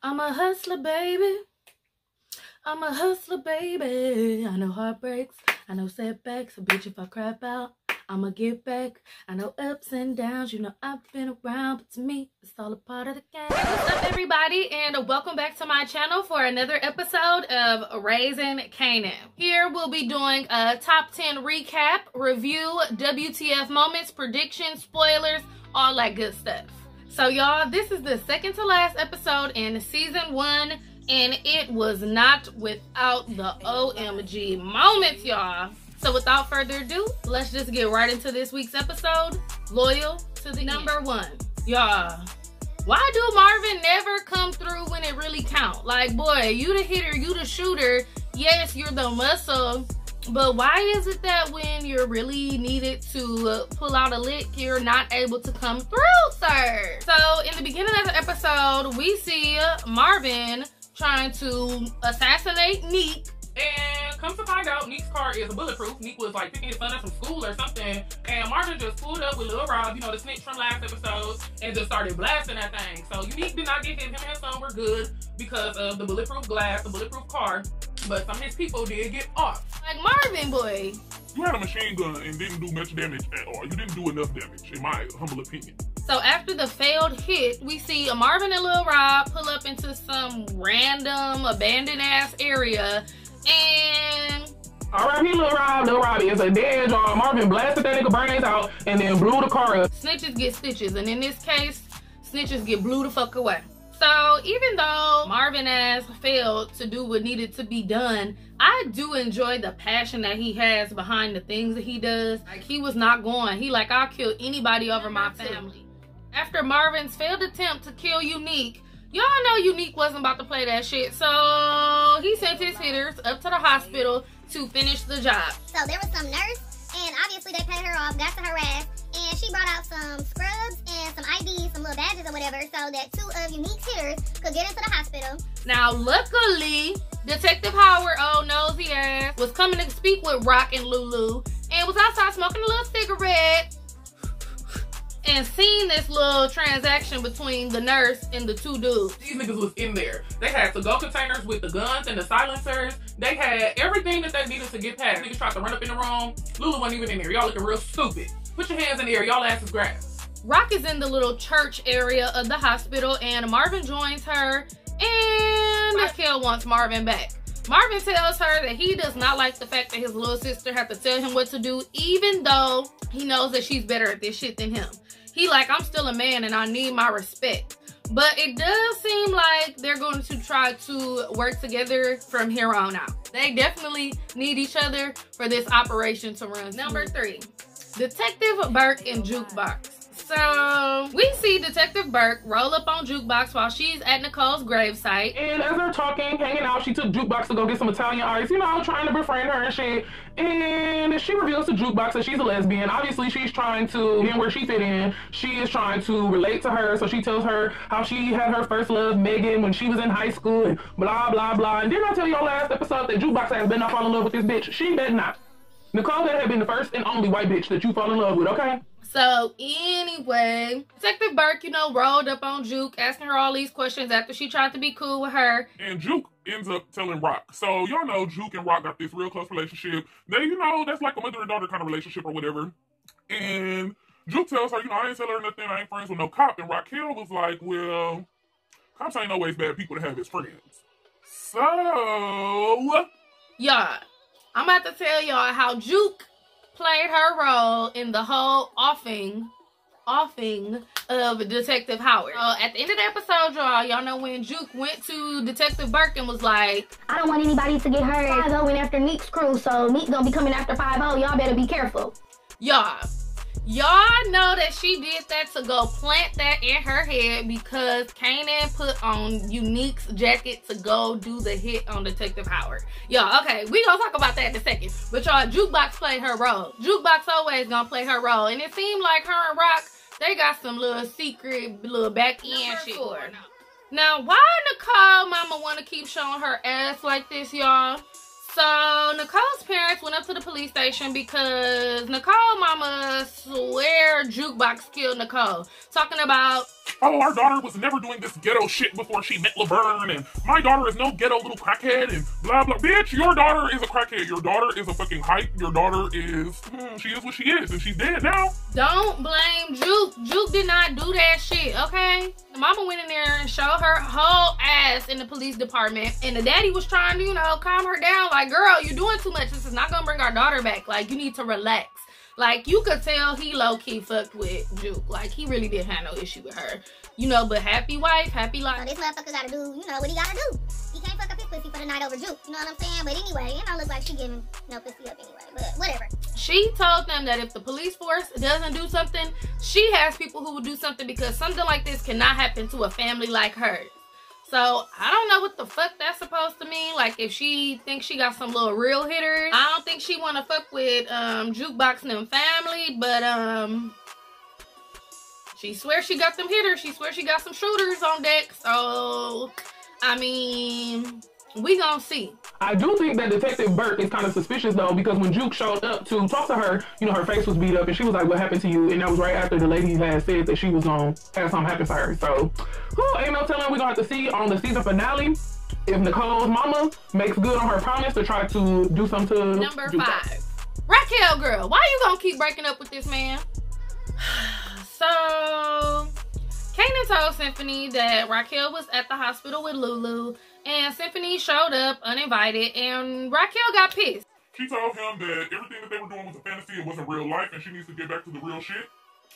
I'm a hustler, baby. I'm a hustler, baby. I know heartbreaks, I know setbacks. So bitch, if I crap out, I'ma get back. I know ups and downs, you know I've been around, but to me, it's all a part of the game. What's up, everybody, and welcome back to my channel for another episode of Raising Kanan. Here we'll be doing a top 10 recap, review, WTF moments, predictions, spoilers, all that good stuff. So y'all, this is the second to last episode in season 1, and it was not without the OMG moments, y'all. So without further ado, let's just get right into this week's episode. Loyal to the number 1. Y'all, why do Marvin never come through when it really count? Like, boy, you the hitter, you the shooter. Yes, you're the muscle. But why is it that when you're really needed to pull out a lick, you're not able to come through, sir? So in the beginning of the episode, we see Marvin trying to assassinate Neek. And come to find out, Neek's car is bulletproof. Neek was like picking his son up from school or something. And Marvin just pulled up with Lil Rob, you know, the snitch from last episode, and just started blasting that thing. So Neek did not get hit. Him and his son were good because of the bulletproof glass, the bulletproof car. But some of his people did get off. Like, Marvin, boy, you had a machine gun and didn't do much damage at all. You didn't do enough damage, in my humble opinion. So after the failed hit, we see Marvin and Lil Rob pull up into some random abandoned ass area, and alright, Lil Rob is a dead job. Marvin blasted that nigga brains out and then blew the car up. Snitches get stitches, and in this case, snitches get blew the fuck away. So even though Marvin has failed to do what needed to be done, I do enjoy the passion that he has behind the things that he does. Like, he was not going. He like, I'll kill anybody over my family. After Marvin's failed attempt to kill Unique, y'all know Unique wasn't about to play that shit. So he sent his hitters up to the hospital to finish the job. So there was some nurse, and obviously they paid her off, got to her ass, and she brought out some scrubs and some IDs, some little badges or whatever, so that 2 of Unique's hitters could get into the hospital. Now, luckily, Detective Howard, old nosy ass, was coming to speak with Rock and Lulu, and was outside smoking a little cigarette, and seen this little transaction between the nurse and the 2 dudes. These niggas was in there. They had to-go containers with the guns and the silencers. They had everything that they needed to get past. Niggas tried to run up in the room. Lulu wasn't even in there. Y'all looking real stupid. Put your hands in the air. Y'all asses grass. Rock is in the little church area of the hospital, and Marvin joins her, and Raquel wants Marvin back. Marvin tells her that he does not like the fact that his little sister had to tell him what to do, even though he knows that she's better at this shit than him. He like, I'm still a man and I need my respect. But it does seem like they're going to try to work together from here on out. They definitely need each other for this operation to run. Number 3, Detective Burke and Jukebox. So we see Detective Burke roll up on Jukebox while she's at Nicole's gravesite. And as they're talking, hanging out, she took Jukebox to go get some Italian ice, you know, trying to befriend her and shit. And she reveals to Jukebox that she's a lesbian. Obviously, she's trying to get where she fit in. She is trying to relate to her. So she tells her how she had her first love, Megan, when she was in high school, and blah, blah, blah. And didn't I tell y'all last episode that Jukebox has been not fall in love with this bitch? She bet not. Nicole, that had been the first and only white bitch that you fall in love with, okay? So anyway, Detective Burke, you know, rolled up on Juke, asking her all these questions after she tried to be cool with her. And Juke ends up telling Rock. So y'all know Juke and Rock got this real close relationship. They, you know, that's like a mother and daughter kind of relationship or whatever. And Juke tells her, you know, I ain't tell her nothing. I ain't friends with no cop. And Raquel was like, well, cops ain't always bad people to have as friends. So y'all, I'm about to tell y'all how Juke played her role in the whole offing of Detective Howard. At the end of the episode, y'all know when Juke went to Detective Burke and was like, I don't want anybody to get hurt. 5-0 went after Neek's crew, so Neek gonna be coming after 5-0. Y'all better be careful. Y'all know that she did that to go plant that in her head because Kanan put on Unique's jacket to go do the hit on Detective Howard. Y'all, okay, we gonna talk about that in a second. But y'all, Jukebox played her role. Jukebox always gonna play her role. And it seemed like her and Rock, they got some little secret, little back end shit going on. Now, why Nicole mama wanna keep showing her ass like this, y'all? So Nicole's parents went up to the police station because Nicole mama swear Jukebox killed Nicole. Talking about oh, our daughter was never doing this ghetto shit before she met Laverne, and my daughter is no ghetto little crackhead, and blah, blah. Bitch, your daughter is a crackhead. Your daughter is a fucking hype. Your daughter is, she is what she is, and she's dead now. Don't blame Juke. Juke did not do that shit, okay? The mama went in there and showed her whole ass in the police department, and the daddy was trying to, you know, calm her down. Like, girl, you're doing too much. This is not gonna bring our daughter back. Like, you need to relax. Like, you could tell he low-key fucked with Juke. Like, he really didn't have no issue with her. You know, but happy wife, happy life. So this motherfucker gotta do, you know, what he gotta do. He can't fuck up his pussy for the night over Juke. You know what I'm saying? But anyway, it don't look like she giving no pussy up anyway. But whatever. She told them that if the police force doesn't do something, she has people who will do something, because something like this cannot happen to a family like hers. So, I don't know what the fuck that's supposed to mean. Like, if she thinks she got some little real hitters. I don't think she want to fuck with Jukebox and them family, but she swears she got them hitters. She swears she got some shooters on deck. So, I mean, we gonna see. I do think that Detective Burke is kind of suspicious though, because when Juke showed up to talk to her, you know, her face was beat up and she was like, what happened to you? And that was right after the lady had said that she was gonna have something happen for her. So, ain't no telling. We're gonna have to see on the season finale if Nicole's mama makes good on her promise to try to do something to Number Juke. 5. Raquel, girl, why you gonna keep breaking up with this man? So, Kanan told Symphony that Raquel was at the hospital with Lulu, and Symphony showed up uninvited, and Raquel got pissed. She told him that everything that they were doing was a fantasy, it wasn't real life, and she needs to get back to the real shit.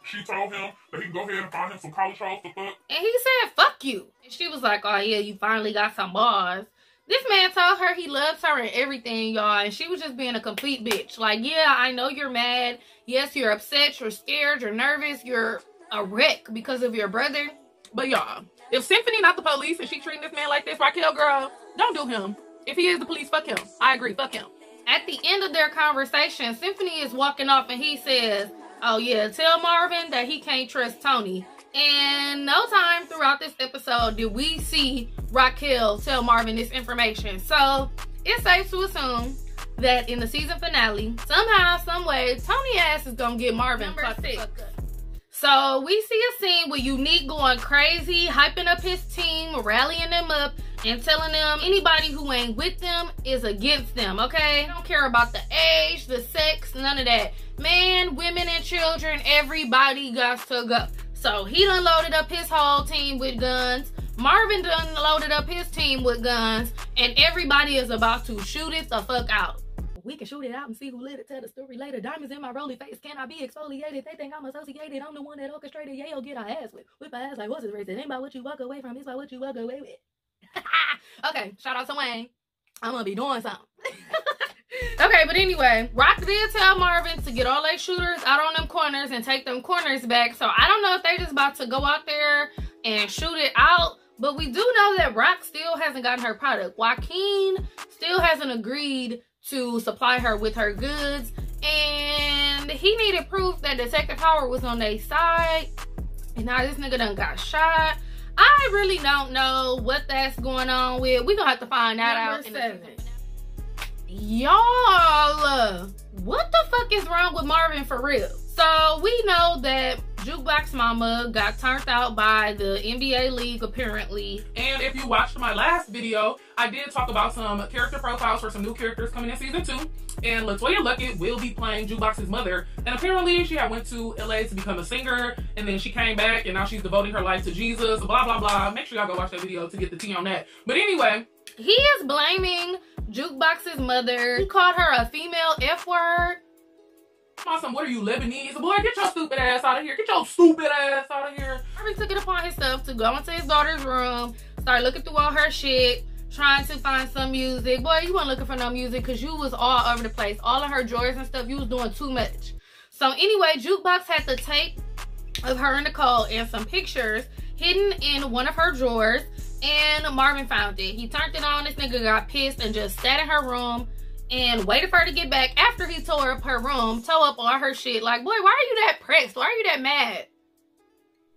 She told him that he can go ahead and find him some college hoes to fuck. And he said, fuck you. And she was like, oh yeah, you finally got some bars. This man told her he loves her and everything, y'all, and she was just being a complete bitch. Like, yeah, I know you're mad. Yes, you're upset, you're scared, you're nervous, you're a wreck because of your brother. But y'all, if Symphony not the police and she treating this man like this, Raquel, girl, don't do him. If he is the police, fuck him. I agree, fuck him. At the end of their conversation, Symphony is walking off and he says, oh yeah, tell Marvin that he can't trust Tony. And no time throughout this episode did we see Raquel tell Marvin this information. So it's safe to assume that in the season finale, somehow, some way, Tony ass is gonna get Marvin caught the fuck up. So we see a scene with Unique going crazy, hyping up his team, rallying them up, and telling them anybody who ain't with them is against them, okay? I don't care about the age, the sex, none of that. Man, women, and children, everybody got to go. So he done loaded up his whole team with guns. Marvin done loaded up his team with guns. And everybody is about to shoot it the fuck out. We can shoot it out and see who lit it, tell the story later. Diamonds in my roly face, can I be exfoliated? They think I'm associated, I'm the one that orchestrated Yale get our ass with. Whip our ass like what's his race? It ain't about what you walk away from, it's about what you walk away with. Okay, shout out to Wayne. I'm gonna be doing something. Okay, but anyway, Rock did tell Marvin to get all their shooters out on them corners and take them corners back. So I don't know if they just about to go out there and shoot it out. But we do know that Rock still hasn't gotten her product. Joaquin still hasn't agreed to supply her with her goods, and he needed proof that Detective Howard was on their side, and now this nigga done got shot. I really don't know what that's going on with. We gonna have to find that out in a second. Y'all, what the fuck is wrong with Marvin for real? So we know that Jukebox Mama got turned out by the NBA League apparently. And if you watched my last video, I did talk about some character profiles for some new characters coming in season 2. And Latoya Luckett will be playing Jukebox's mother. And apparently she had went to LA to become a singer, and then she came back and now she's devoting her life to Jesus, blah, blah, blah. Make sure y'all go watch that video to get the tea on that. But anyway, he is blaming Jukebox's mother. He called her a female F-word. Awesome, what are you, Lebanese? Boy, get your stupid ass out of here. Get your stupid ass out of here. Marvin took it upon himself to go into his daughter's room, start looking through all her shit, trying to find some music. Boy, you weren't looking for no music because you was all over the place. All of her drawers and stuff, you was doing too much. So anyway, Jukebox had the tape of her and Nicole and some pictures hidden in one of her drawers, and Marvin found it. He turned it on, this nigga got pissed and just sat in her room and waited for her to get back after he tore up her room, tore up all her shit. Like, boy, why are you that pressed? Why are you that mad?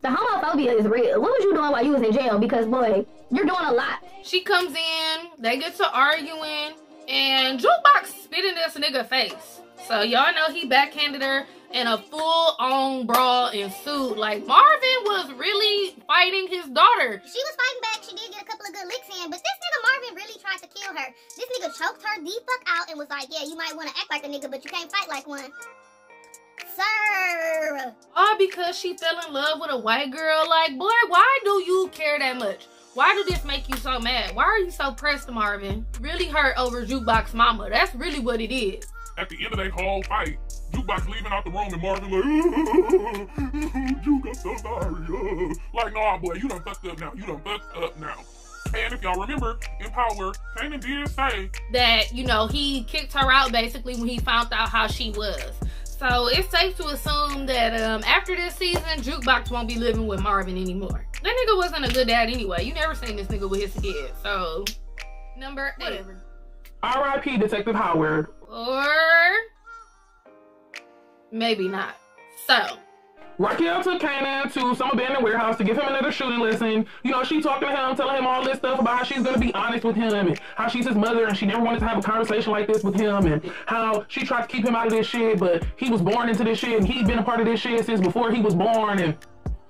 The homophobia is real. What was you doing while you was in jail? Because, boy, you're doing a lot. She comes in, they get to arguing, and Jukebox spit in this nigga face. So y'all know he backhanded her in a full-on bra and suit. Like, Marvin was really fighting his daughter. She was fighting back. She did get a couple of good licks in, but this nigga Marvin really tried to kill her. This nigga choked her the fuck out and was like, yeah, you might want to act like a nigga, but you can't fight like one. Sir. All because she fell in love with a white girl. Like, boy, why do you care that much? Why do this make you so mad? Why are you so pressed, Marvin? Really hurt over Jukebox Mama. That's really what it is. At the end of their whole fight, Jukebox leaving out the room and Marvin like, Juke, I'm so sorry. Like, nah, boy, you done fucked up now. You done fucked up now. And if y'all remember, in Power, Kanan did say that, you know, he kicked her out basically when he found out how she was. So it's safe to assume that after this season, Jukebox won't be living with Marvin anymore. That nigga wasn't a good dad anyway. You never seen this nigga with his kids. So, number 8. R.I.P. Detective Howard. Or maybe not. So, Raquel took Kanan to some abandoned warehouse to give him another shooting lesson. You know, she talking to him, telling him all this stuff about how she's going to be honest with him and how she's his mother and she never wanted to have a conversation like this with him and how she tried to keep him out of this shit, but he was born into this shit and he'd been a part of this shit since before he was born and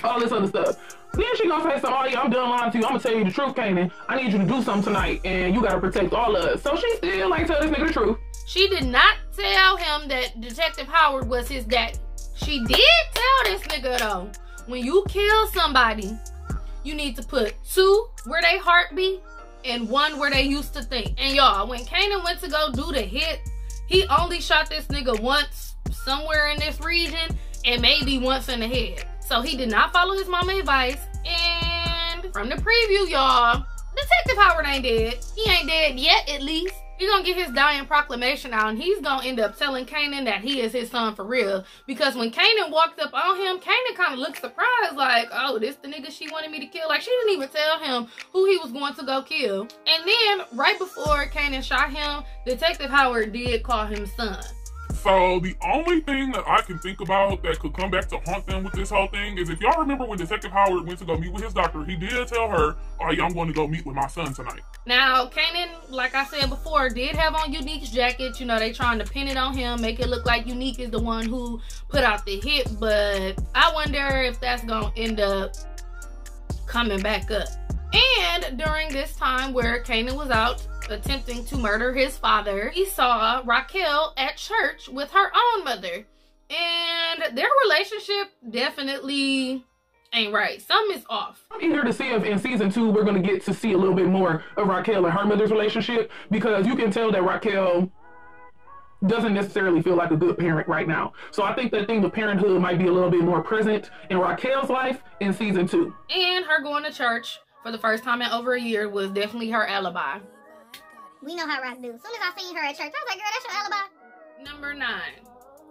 all this other stuff. Then she gonna say something, oh yeah, I'm done lying to you. I'm gonna tell you the truth, Kanan. I need you to do something tonight and you gotta protect all of us. So she still like tell this nigga the truth. She did not tell him that Detective Howard was his daddy. She did tell this nigga though, when you kill somebody, you need to put 2 where they heart be and 1 where they used to think. And y'all, when Kanan went to go do the hit, he only shot this nigga once somewhere in this region and maybe once in the head. So he did not follow his mama advice. And from the preview, y'all, Detective Howard ain't dead. He ain't dead yet, at least. He's gonna get his dying proclamation out and he's gonna end up telling Kanan that he is his son for real. Because when Kanan walked up on him, Kanan kind of looked surprised like, oh, this the nigga she wanted me to kill? Like, she didn't even tell him who he was going to go kill. And then, right before Kanan shot him, Detective Howard did call him son. So the only thing that I can think about that could come back to haunt them with this whole thing is if y'all remember when Detective Howard went to go meet with his doctor, he did tell her, oh yeah, I'm going to go meet with my son tonight. Now, Kanan, like I said before, did have on Unique's jacket. You know, they trying to pin it on him, make it look like Unique is the one who put out the hit, but I wonder if that's going to end up coming back up. And during this time where Kanan was out attempting to murder his father, he saw Raquel at church with her own mother. And their relationship definitely ain't right. Something is off. I'm eager to see if in season 2 we're going to get to see a little bit more of Raquel and her mother's relationship, because you can tell that Raquel doesn't necessarily feel like a good parent right now. So I think that thing of parenthood might be a little bit more present in Raquel's life in season 2. And her going to church for the first time in over a year was definitely her alibi. We know how Rock do. As soon as I seen her at church, I was like, girl, that's your alibi. Number 9.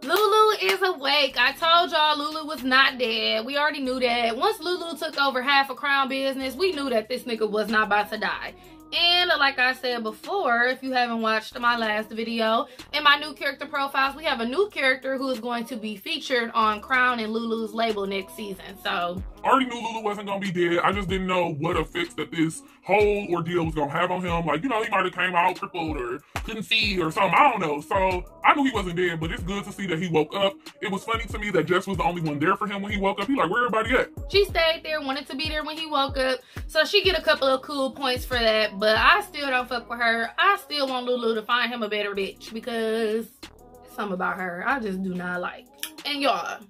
Lulu is awake. I told y'all Lulu was not dead. We already knew that. Once Lulu took over half of Crown business, we knew that this nigga was not about to die. And like I said before, if you haven't watched my last video, in my new character profiles, we have a new character who is going to be featured on Crown and Lulu's label next season. So I already knew Lulu wasn't going to be dead. I just didn't know what effects that this whole ordeal was going to have on him. Like, you know, he might have came out crippled or couldn't see or something. I don't know. So I knew he wasn't dead, but it's good to see that he woke up. It was funny to me that Jess was the only one there for him when he woke up. He like, where everybody at? She stayed there, wanted to be there when he woke up. So she get a couple of cool points for that. But I still don't fuck with her. I still want Lulu to find him a better bitch because there's something about her I just do not like. And y'all,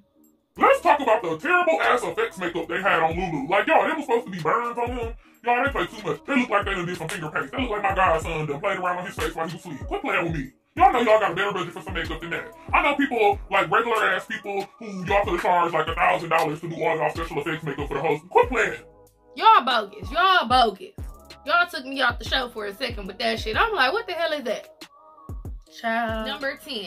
let's talk about the terrible ass effects makeup they had on Lulu. Like, y'all, it was supposed to be burns on him. Y'all, they play too much. They look like they done did some finger paste. They look like my godson done played around on his face while he was asleep. Quit playing with me. Y'all know y'all got a better budget for some makeup than that. I know people, like regular ass people, who y'all could have charged like $1,000 to do all y'all special effects makeup for the host. Quit playing. Y'all bogus. Y'all bogus. Y'all took me off the show for a second with that shit. I'm like, what the hell is that? Child. Number 10.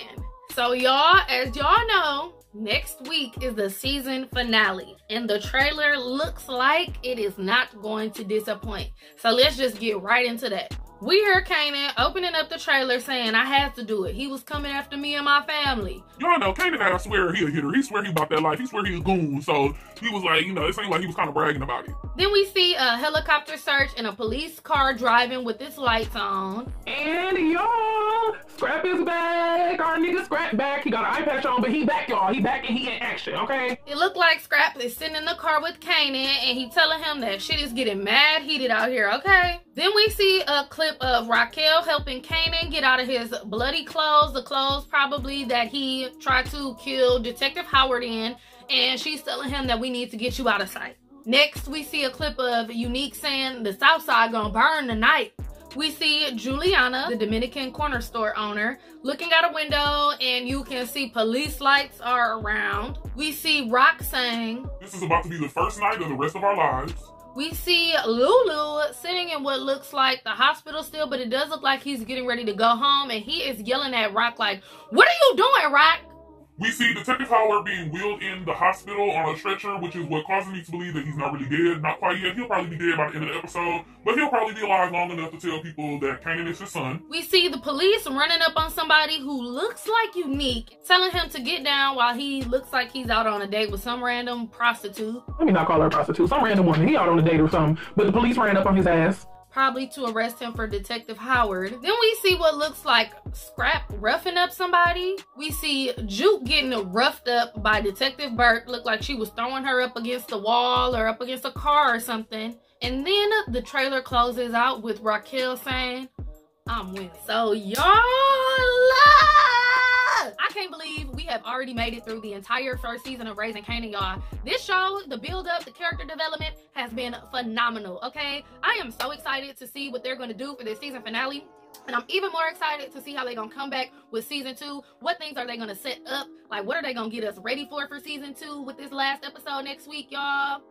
So y'all, as y'all know, next week is the season finale. And the trailer looks like it is not going to disappoint. So let's just get right into that. We heard Kanan opening up the trailer saying, I had to do it. He was coming after me and my family. Y'all know, Kanan, I swear he a hitter. He swear he about that life. He swear he a goon. So he was like, you know, it seemed like he was kind of bragging about it. Then we see a helicopter search and a police car driving with its lights on. And y'all, Scrap is back. Our nigga Scrap back. He got an eye patch on, but he back, y'all. He back and he in action, okay? It looked like Scrap is sitting in the car with Kanan, and he telling him that shit is getting mad heated out here, okay? Then we see a clip of Raquel helping Kanan get out of his bloody clothes, the clothes probably that he tried to kill Detective Howard in, and she's telling him that we need to get you out of sight. Next, we see a clip of Unique saying the South Side gonna burn tonight. We see Juliana, the Dominican corner store owner, looking out a window, and you can see police lights are around. We see Rock saying, "This is about to be the first night of the rest of our lives." We see Lulu sitting in what looks like the hospital still, but it does look like he's getting ready to go home, and he is yelling at Rock like, "What are you doing, Rock?" We see Detective Howard being wheeled in the hospital on a stretcher, which is what causes me to believe that he's not really dead. Not quite yet. He'll probably be dead by the end of the episode, but he'll probably be alive long enough to tell people that Kanan is his son. We see the police running up on somebody who looks like Unique, telling him to get down while he looks like he's out on a date with some random prostitute. Let me not call her a prostitute. Some random woman. He out on a date or something, but the police ran up on his ass. Probably to arrest him for Detective Howard. Then we see what looks like Scrap roughing up somebody. We see Juke getting roughed up by Detective Burke. Looked like she was throwing her up against the wall or up against a car or something. And then the trailer closes out with Raquel saying, "I'm winning." So y'all, I can't believe we have already made it through the entire first season of Raising Kanan, y'all. This show, the build up, the character development has been phenomenal, okay? I am so excited to see what they're going to do for this season finale. And I'm even more excited to see how they're going to come back with season 2. What things are they going to set up? Like, what are they going to get us ready for season 2 with this last episode next week, y'all?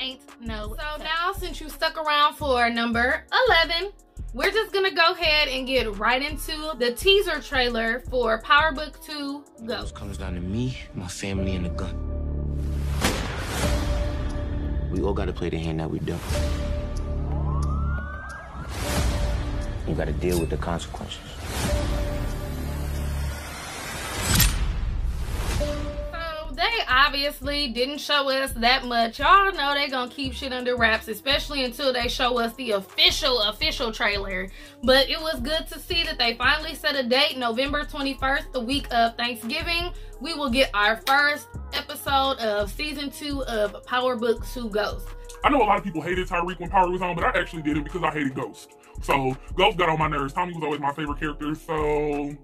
Ain't no. So now, since you stuck around for number 11, we're just gonna go ahead and get right into the teaser trailer for Power Book 2 Ghost. It comes down to me, my family, and the gun. We all gotta play the hand that we dealt. You gotta deal with the consequences. They obviously didn't show us that much. Y'all know they gonna keep shit under wraps, especially until they show us the official trailer. But it was good to see that they finally set a date, November 21st, the week of Thanksgiving. We will get our first episode of season 2 of Power Book 2 Ghost. I know a lot of people hated Tariq when Power was on, but I actually did it because I hated Ghost. So Ghost got on my nerves. Tommy was always my favorite character, so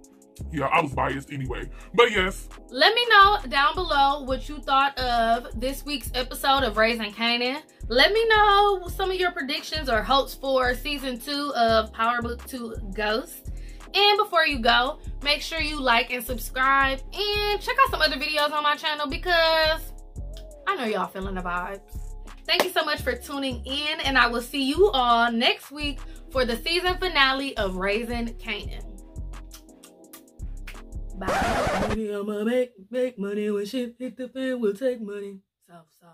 yeah, I was biased anyway. But yes. Let me know down below what you thought of this week's episode of Raising Kanan. Let me know some of your predictions or hopes for season 2 of Power Book 2 Ghost. And before you go, make sure you like and subscribe and check out some other videos on my channel because I know y'all feeling the vibes. Thank you so much for tuning in, and I will see you all next week for the season finale of Raising Kanan. Bye. Money, I'ma make money when shit hit the fan. We'll take money. Southside.